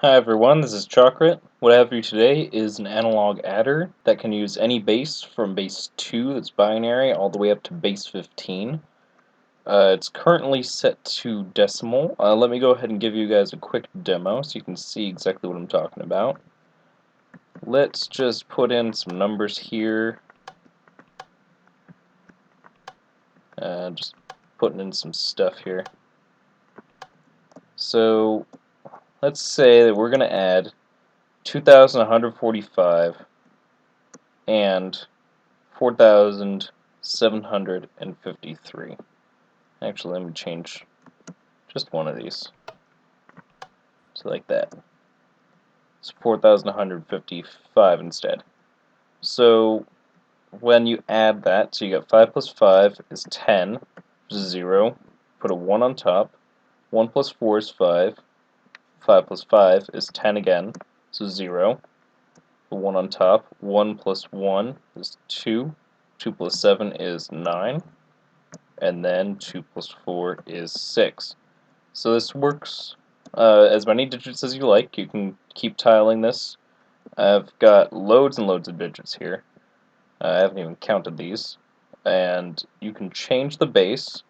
Hi everyone, this is Chocolate. What I have for you today is an analog adder that can use any base from base 2 that's binary all the way up to base 15. It's currently set to decimal. Let me go ahead and give you guys a quick demo so you can see exactly what I'm talking about. Let's just put in some numbers here. Just putting in some stuff here. So let's say that we're going to add 2,145 and 4,753. Actually, let me change just one of these. So like that. It's 4,155 instead. So when you add that, so you got 5 plus 5 is 10, which is 0. Put a 1 on top. 1 plus 4 is 5. 5 plus 5 is 10 again, so 0. The 1 on top. 1 plus 1 is 2. 2 plus 7 is 9. And then 2 plus 4 is 6. So this works as many digits as you like. You can keep tiling this. I've got loads and loads of digits here. I haven't even counted these. And you can change the base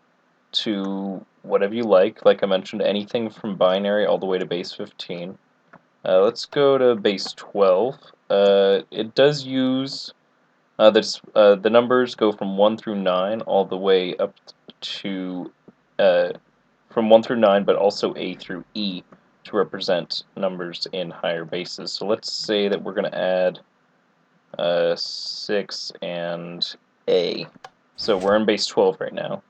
to whatever you like. Like I mentioned, anything from binary all the way to base 15. Let's go to base 12. It does use the numbers go from 1 through 9 all the way up to from 1 through 9, but also A through E to represent numbers in higher bases. So let's say that we're going to add 6 and A. So we're in base 12 right now.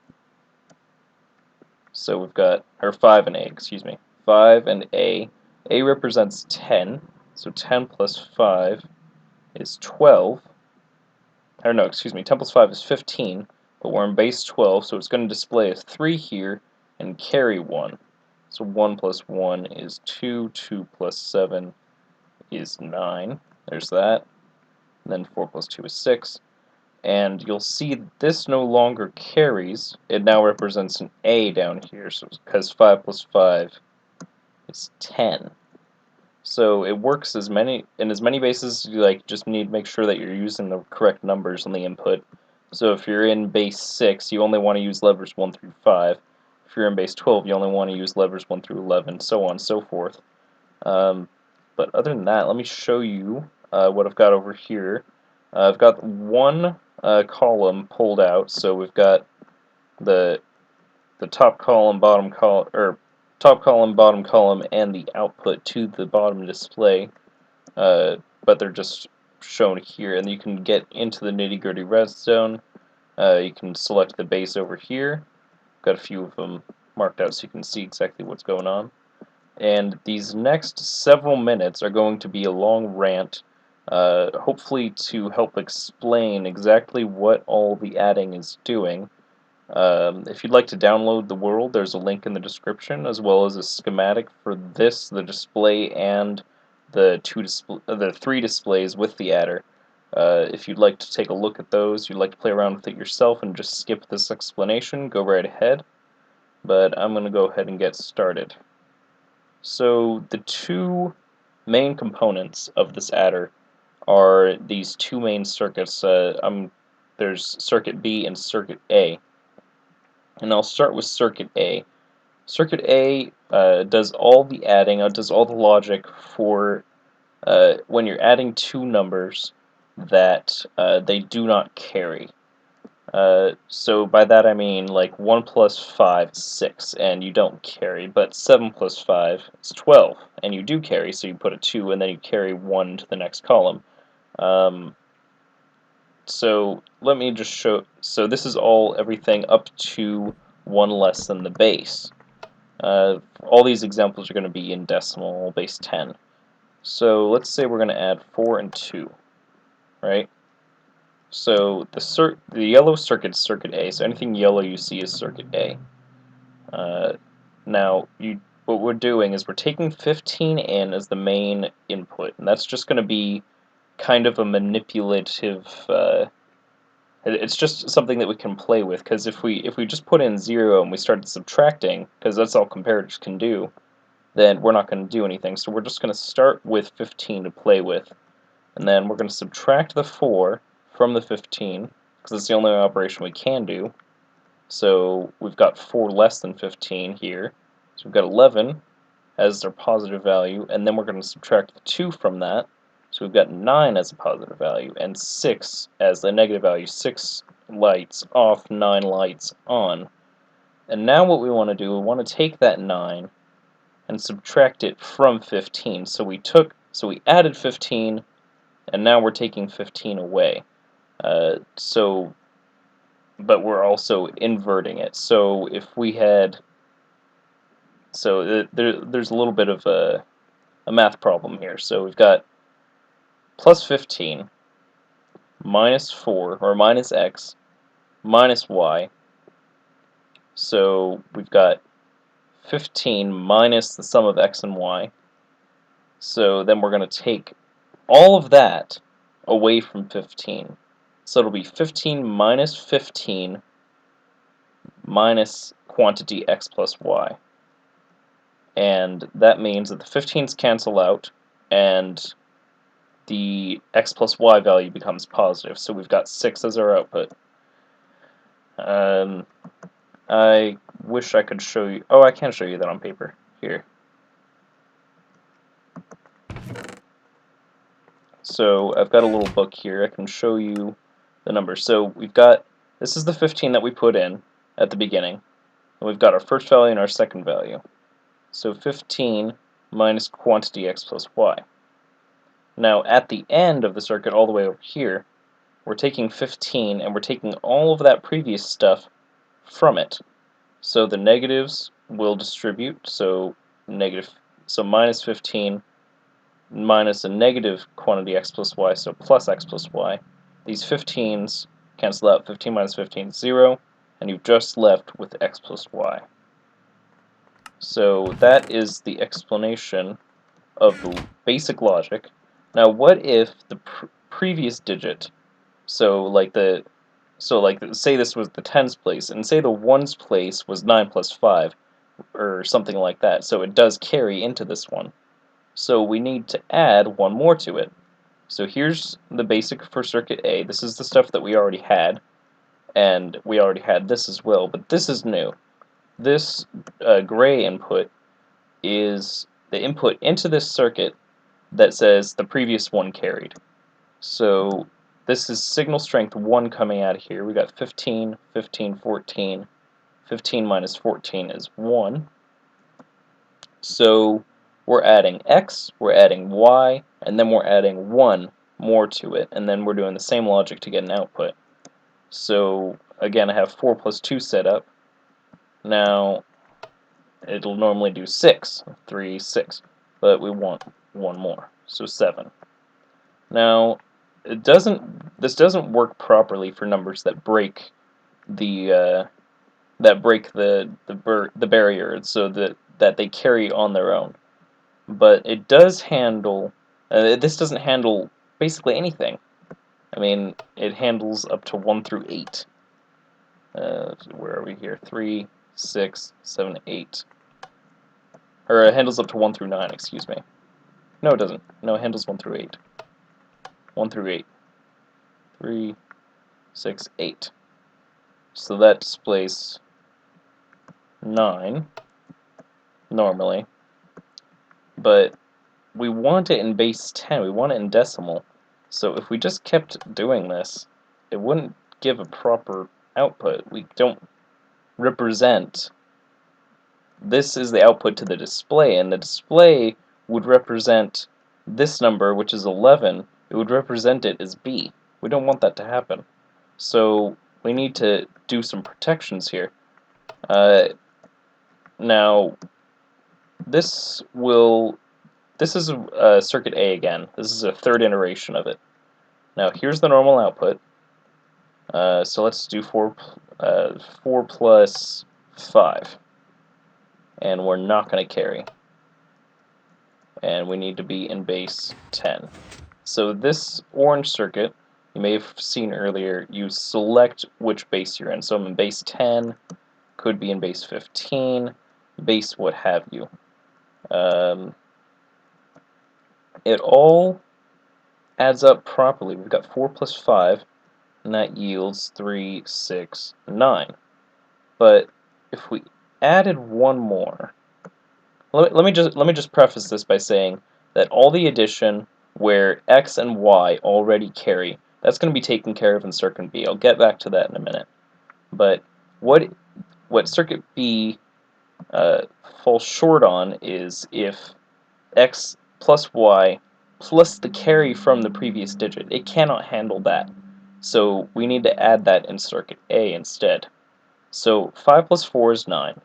So we've got, or 5 and A, excuse me. 5 and A. A represents 10, so 10 plus 5 is 12. Or no, excuse me, 10 plus 5 is 15, but we're in base 12, so it's going to display a 3 here and carry 1. So 1 plus 1 is 2, 2 plus 7 is 9. There's that. And then 4 plus 2 is 6. And you'll see this no longer carries. It now represents an A down here, so because 5 plus 5 is 10. So it works as many bases. You just need to make sure that you're using the correct numbers on the input. So if you're in base 6, you only want to use levers 1 through 5. If you're in base 12, you only want to use levers 1 through 11, so on and so forth. But other than that, let me show you what I've got over here. I've got one column pulled out, so we've got the top column, bottom column, or top column, bottom column, and the output to the bottom display. But they're just shown here, and you can get into the nitty-gritty redstone. You can select the base over here. Got a few of them marked out so you can see exactly what's going on. And these next several minutes are going to be a long rant, hopefully to help explain exactly what all the adding is doing. If you'd like to download the world, there's a link in the description, as well as a schematic for this, the display, and the three displays with the adder. If you'd like to take a look at those, you'd like to play around with it yourself and just skip this explanation, go right ahead. But I'm going to go ahead and get started. So the two main components of this adder are these two main circuits. There's circuit B and circuit A. And I'll start with circuit A. Circuit A does all the adding, does all the logic for when you're adding two numbers that they do not carry. So by that I mean like 1 plus 5 is 6 and you don't carry, but 7 plus 5 is 12 and you do carry, so you put a 2 and then you carry 1 to the next column. So let me just show, so this is everything up to 1 less than the base. All these examples are going to be in decimal base 10. So let's say we're going to add 4 and 2, right? So the yellow circuit is circuit A, so anything yellow you see is circuit A. Now, what we're doing is we're taking 15 in as the main input, and that's just going to be kind of a manipulative. It's just something that we can play with, because if we just put in 0 and we started subtracting, because that's all comparators can do, then we're not going to do anything. So we're just going to start with 15 to play with, and then we're going to subtract the 4 from the 15, because it's the only operation we can do. So we've got 4 less than 15 here. So we've got 11 as our positive value, and then we're going to subtract the 2 from that. So we've got 9 as a positive value, and 6 as the negative value. 6 lights off, 9 lights on. And now what we want to do, we want to take that 9 and subtract it from 15. So we added 15, and now we're taking 15 away. But we're also inverting it. So if we had, there's a little bit of a math problem here. So we've got plus 15 minus 4, or minus x, minus y. So we've got 15 minus the sum of x and y. So then we're going to take all of that away from 15. So it'll be 15 minus 15 minus quantity x plus y. And that means that the 15's cancel out, and the x plus y value becomes positive. So we've got 6 as our output. I wish I could show you. Oh, I can show you that on paper. Here. So I've got a little book here. I can show you the numbers. So we've got, this is the 15 that we put in at the beginning. And we've got our first value and our second value. So 15 minus quantity x plus y. Now at the end of the circuit, all the way over here, we're taking 15 and we're taking all of that previous stuff from it. So the negatives will distribute, so minus 15 minus a negative quantity x plus y, so plus x plus y. These 15's cancel out. 15 minus 15 is 0, and you've just left with x plus y. So that is the explanation of the basic logic. Now what if the previous digit, say this was the tens place, and say the ones place was 9 plus 5, or something like that, so it does carry into this one. So we need to add one more to it. So here's the basic for circuit A. This is the stuff that we already had, and we already had this as well, but this is new. This gray input is the input into this circuit that says the previous one carried. So this is signal strength 1 coming out of here. We got 15, 15, 14. 15 minus 14 is 1. So we're adding x, we're adding y, and then we're adding 1 more to it, and then we're doing the same logic to get an output. So again, I have 4 plus 2 set up. Now it'll normally do 6, 3, 6, but we want 1 more, so 7. Now this doesn't work properly for numbers that break the barrier, so that they carry on their own. But it does handle. This doesn't handle basically anything. I mean, it handles up to 1 through 8. Where are we here? 3, 6, 7, 8. Or it handles up to 1 through 9. Excuse me. No, it doesn't. No, it handles 1 through 8. 1 through 8. 3, 6, 8. So that displays 9 normally, but we want it in base 10, we want it in decimal. So if we just kept doing this, it wouldn't give a proper output. We don't represent. This is the output to the display, and the display would represent this number, which is 11. It would represent it as B. We don't want that to happen. So we need to do some protections here. Now, this is circuit A again. This is a third iteration of it. Now, here's the normal output. So let's do 4 plus 5. And we're not going to carry. And we need to be in base 10. So this orange circuit, you may have seen earlier, you select which base you're in. So I'm in base 10, could be in base 15, base what have you. Um, it all adds up properly. We've got 4 plus 5, and that yields 3, 6, 9. But if we added one more, let me just preface this by saying that all the addition where x and y already carry, that's going to be taken care of in circuit B. I'll get back to that in a minute. But what circuit B falls short on is if x plus y plus the carry from the previous digit. It cannot handle that. So we need to add that in circuit A instead. So 5 plus 4 is 9.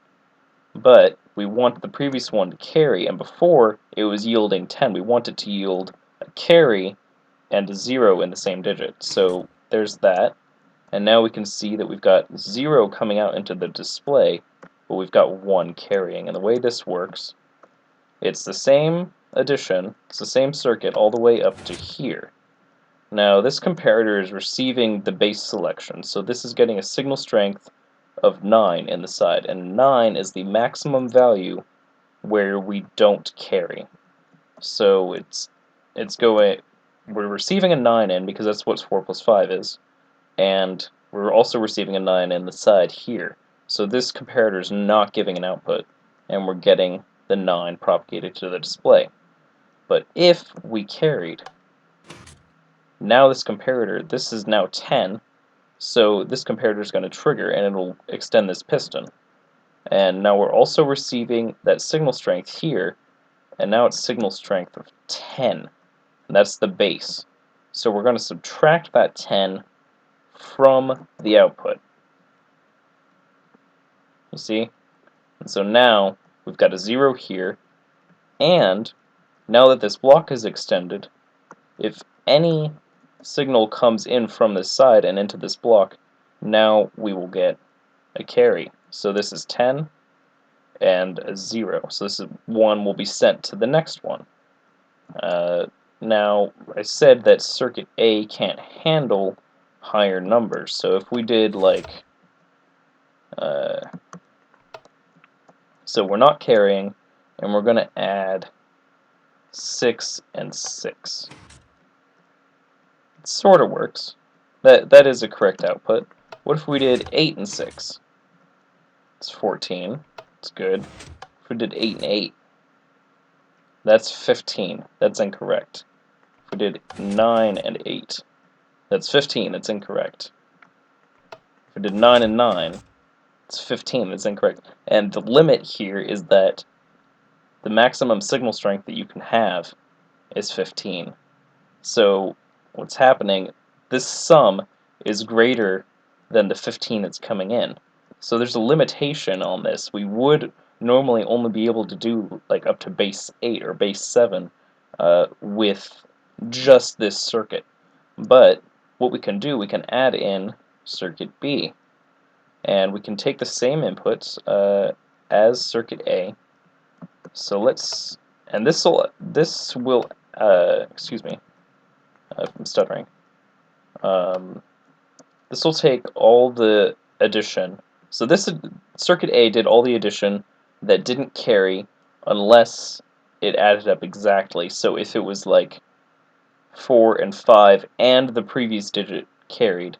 But we want the previous one to carry, and before it was yielding 10. We want it to yield a carry and a 0 in the same digit. So there's that. And now we can see that we've got 0 coming out into the display, but we've got 1 carrying. And the way this works, it's the same addition, it's the same circuit all the way up to here. Now this comparator is receiving the base selection, so this is getting a signal strength of 9 in the side, and 9 is the maximum value where we don't carry. So we're receiving a 9 in because that's what 4 plus 5 is, and we're also receiving a 9 in the side here. So this comparator is not giving an output, and we're getting the 9 propagated to the display. But if we carried, now this is now 10, so this comparator is going to trigger and it'll extend this piston. And now we're also receiving that signal strength here, and now it's signal strength of 10. And that's the base. So we're going to subtract that 10 from the output. You see? And so now we've got a 0 here, and now that this block is extended, if any signal comes in from this side and into this block, now we will get a carry. So this is 10 and a 0. So this is 1 will be sent to the next one. Now, I said that circuit A can't handle higher numbers. So if we did like, so we're not carrying, and we're going to add 6 and 6. It sort of works. That is a correct output. What if we did 8 and 6? It's 14. It's good. If we did 8 and 8, that's 15. That's incorrect. If we did 9 and 8, that's 15. That's incorrect. If we did 9 and 9, it's 15. That's incorrect. And the limit here is that the maximum signal strength that you can have is 15. So what's happening, this sum is greater than the 15 that's coming in. So there's a limitation on this. We would normally only be able to do like up to base 8 or base 7 with just this circuit. But what we can do, we can add in circuit B. And we can take the same inputs as circuit A. So let's, and this will excuse me, I'm stuttering. This will take all the addition. So this circuit A did all the addition that didn't carry unless it added up exactly. So if it was like 4 and 5 and the previous digit carried,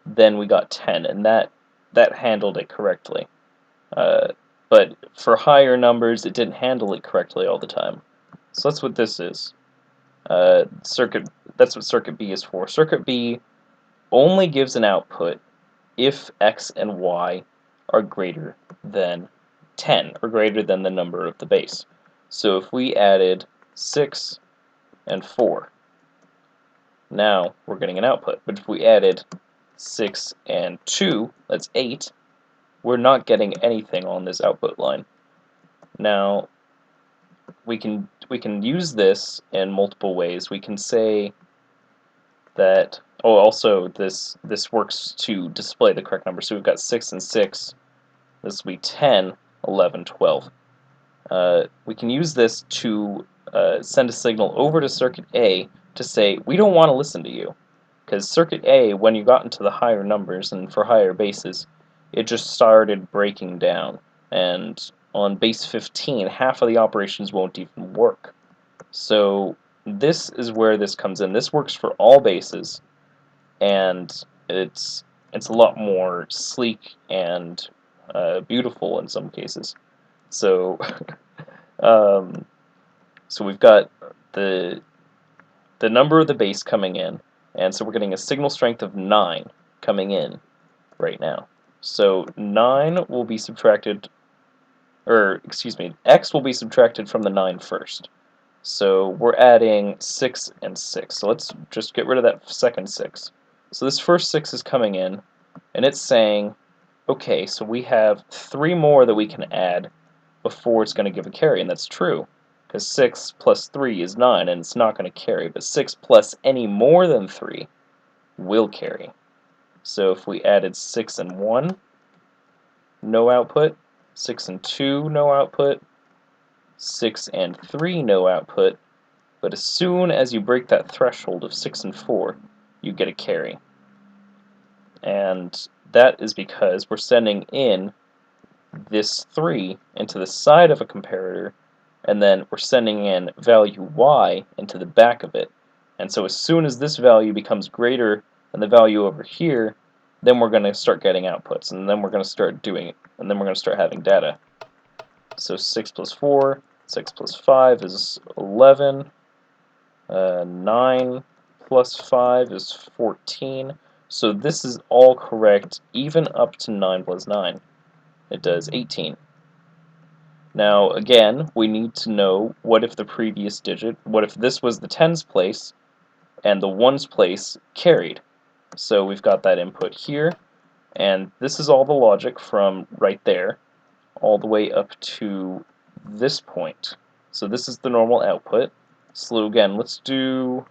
then we got 10, and that handled it correctly. But for higher numbers, it didn't handle it correctly all the time. So that's what this is. That's what circuit B is for. Circuit B only gives an output if x and y are greater than 10, or greater than the number of the base. So if we added 6 and 4, now we're getting an output. But if we added 6 and 2, that's 8, we're not getting anything on this output line. Now, we can use this in multiple ways. We can say that, oh, also this works to display the correct number. So we've got 6 and 6. This will be 10, 11, 12. We can use this to send a signal over to circuit A to say, we don't want to listen to you. Because circuit A, when you got into the higher numbers and for higher bases, it just started breaking down. And on base 15, half of the operations won't even work. So this is where this comes in. This works for all bases, and it's a lot more sleek and beautiful in some cases. So um, so we've got the number of the base coming in, and so we're getting a signal strength of 9 coming in right now. So 9 will be subtracted, or excuse me, x will be subtracted from the 9 first. So we're adding 6 and 6. So let's just get rid of that second 6. So this first 6 is coming in, and it's saying, okay, so we have 3 more that we can add before it's going to give a carry, and that's true, because 6 plus 3 is 9, and it's not going to carry, but 6 plus any more than 3 will carry. So if we added 6 and 1, no output, 6 and 2, no output, 6 and 3, no output, but as soon as you break that threshold of 6 and 4, you get a carry. And that is because we're sending in this 3 into the side of a comparator, and then we're sending in value y into the back of it. And so as soon as this value becomes greater than the value over here, then we're going to start getting outputs, and then we're going to start doing it, and then we're going to start having data. So 6 plus 4, 6 plus 5 is 11, 9 plus 5 is 14. So this is all correct, even up to 9 plus 9. It does 18. Now, again, we need to know what if the previous digit, what if this was the tens place, and the ones place carried. So we've got that input here, and this is all the logic from right there, all the way up to this point. So this is the normal output. So again, let's do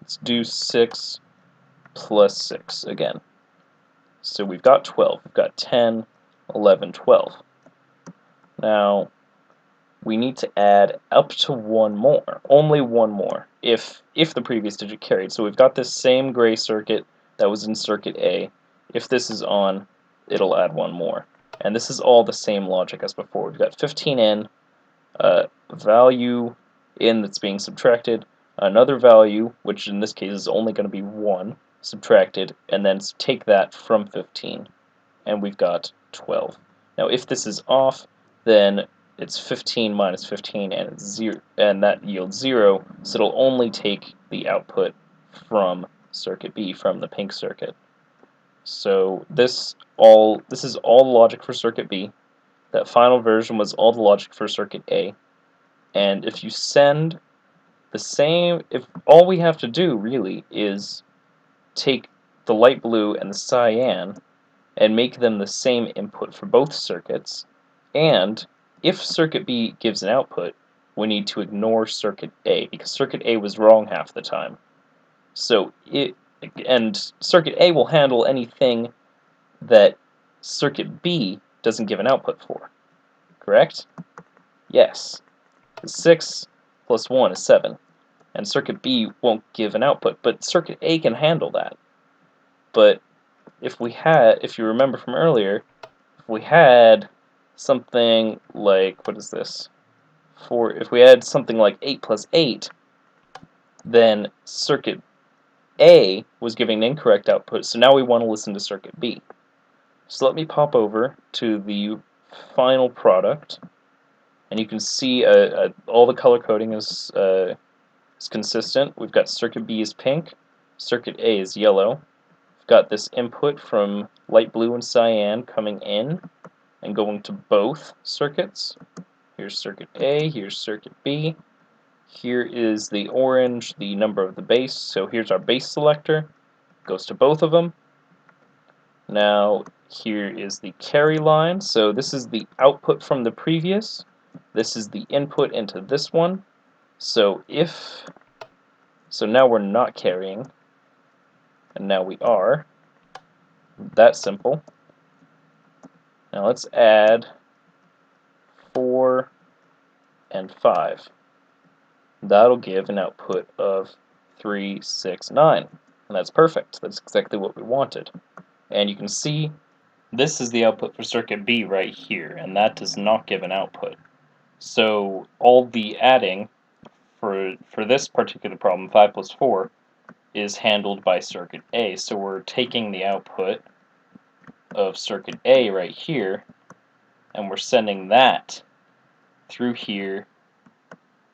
6 plus 6 again. So we've got 12. We've got 10, 11, 12. Now, we need to add up to one more, only one more, if the previous digit carried. So we've got this same gray circuit that was in circuit A. If this is on, it'll add one more. And this is all the same logic as before. We've got 15 in, value in that's being subtracted, another value, which in this case is only going to be 1, subtracted, and then take that from 15, and we've got 12. Now if this is off, then it's 15 minus 15, and it's 0, and that yields 0, so it'll only take the output from circuit B, from the pink circuit. So this is all the logic for circuit B. That final version was all the logic for circuit A. And if you send the same, if all we have to do really is take the light blue and the cyan and make them the same input for both circuits, and if circuit B gives an output, we need to ignore circuit A, because circuit A was wrong half the time. So circuit A will handle anything that circuit B doesn't give an output for. Correct? Yes. 6 plus 1 is 7. And circuit B won't give an output, but circuit A can handle that. But if you remember from earlier, if we had something like, what is this? If we had something like 8 plus 8, then circuit A was giving an incorrect output, so now we want to listen to circuit B. So let me pop over to the final product, and you can see all the color coding is consistent. We've got circuit B is pink, circuit A is yellow. We've got this input from light blue and cyan coming in and going to both circuits. Here's circuit A, here's circuit B. Here is the orange, the number of the base. So here's our base selector. Goes to both of them. Now here is the carry line. So this is the output from the previous. This is the input into this one. So now we're not carrying, and now we are. That simple. Now let's add 4 and 5. That'll give an output of 3, 6, 9. And that's perfect. That's exactly what we wanted. And you can see This is the output for circuit B right here, and that does not give an output. So all the adding for this particular problem, 5 plus 4, is handled by circuit A. So we're taking the output of circuit A right here, and we're sending that through here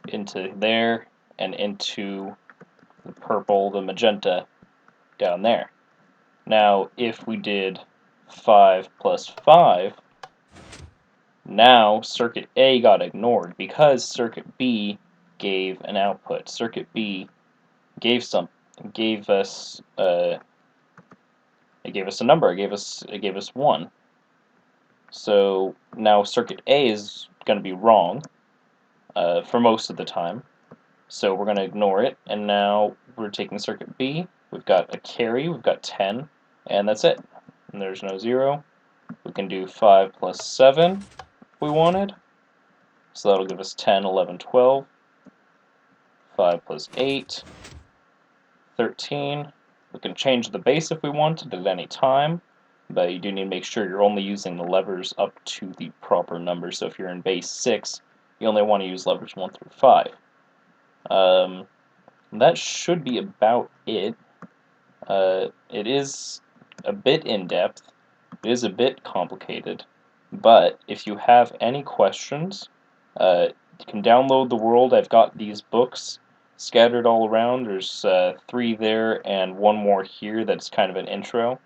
into there and into the purple, the magenta down there. Now, if we did 5 plus 5, now circuit A got ignored because circuit B gave an output. Circuit B gave gave us it gave us a number. It gave us 1. So now circuit A is going to be wrong for most of the time. So we're going to ignore it, and now we're taking circuit B. We've got a carry, we've got 10, and that's it. And there's no 0. We can do 5 plus 7 if we wanted. So that'll give us 10, 11, 12. 5 plus 8, 13. We can change the base if we wanted at any time, but you do need to make sure you're only using the levers up to the proper number. So if you're in base 6, you only want to use levers 1 through 5. That should be about it. It is a bit in-depth, it is a bit complicated, but if you have any questions, you can download the world. I've got these books scattered all around. There's 3 there and 1 more here that's kind of an intro.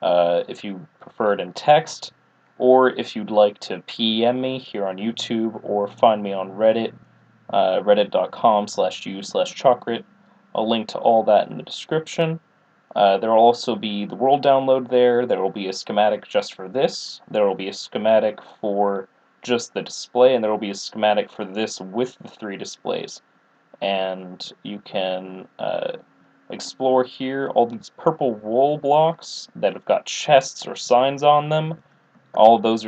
If you prefer it in text, or if you'd like to PM me here on YouTube or find me on Reddit, reddit.com/u/chocrit. I'll link to all that in the description. There will also be the world download there. There will be a schematic just for this. There will be a schematic for just the display, and there will be a schematic for this with the 3 displays. And you can explore here all these purple wool blocks that have got chests or signs on them. All those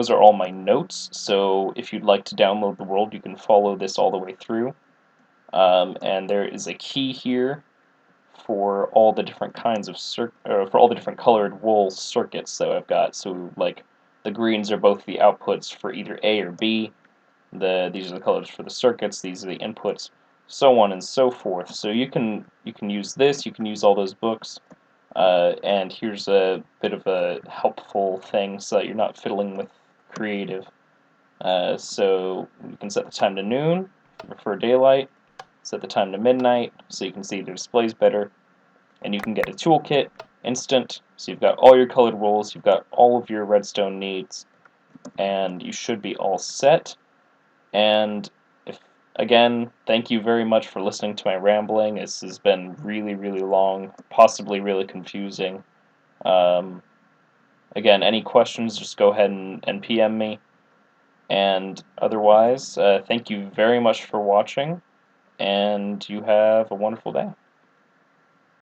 are all my notes. So if you'd like to download the world, you can follow this all the way through. And there is a key here for all the different kinds of for all the different colored wool circuits that I've got. So like the greens are both the outputs for either A or B. These are the colors for the circuits. These are the inputs, so on and so forth. So you can use this. You can use all those books. And here's a bit of a helpful thing so that you're not fiddling with creative. So you can set the time to noon if you prefer daylight. Set the time to midnight so you can see the displays better. And you can get a toolkit instant. So you've got all your colored wools, you've got all of your redstone needs, and you should be all set. And again, thank you very much for listening to my rambling. This has been really, really long, possibly really confusing. Again, any questions, just go ahead and PM me. And otherwise, thank you very much for watching, and you have a wonderful day.